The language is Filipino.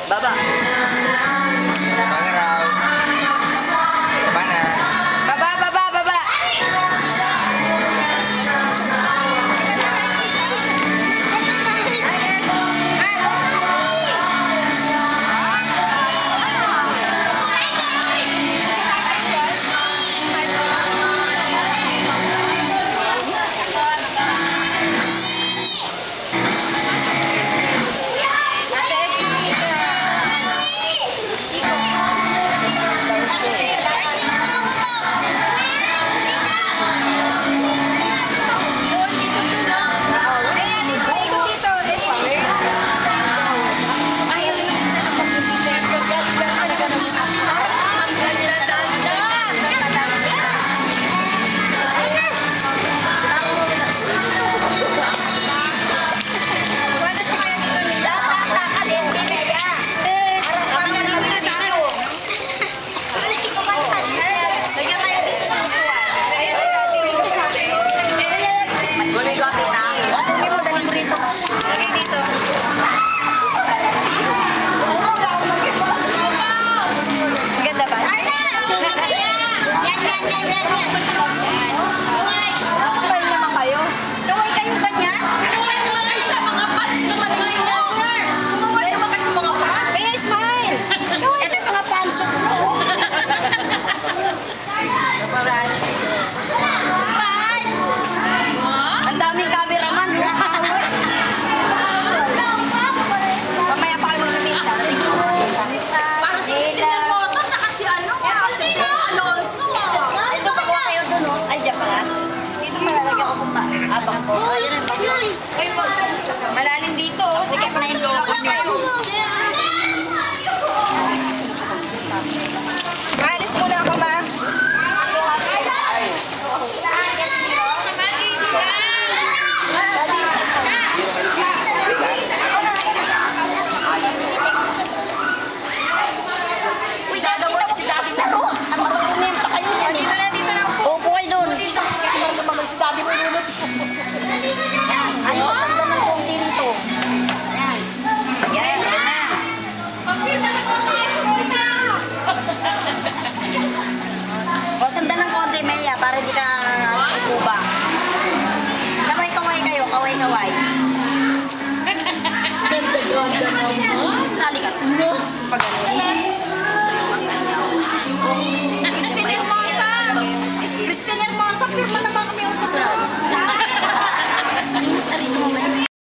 Baba. Pangaraw. Baba na. Baba, baba, baba. Malalim dito, sikip na yung loko nyo. Alis muna ako, ma. Uy, dadawin ako si Daddy laro. Ang matulunenta kayo yan. Dito na. Upo kayo doon. Kasi magdamagay si Daddy mo lunod. Ano, sandal ng konti rito. Yan. Yan, yan na. O, sandal ng konti, Maya, para hindi ka upuba. Kaway-kaway kayo, kaway-kaway. Sali ka. Pag-ano.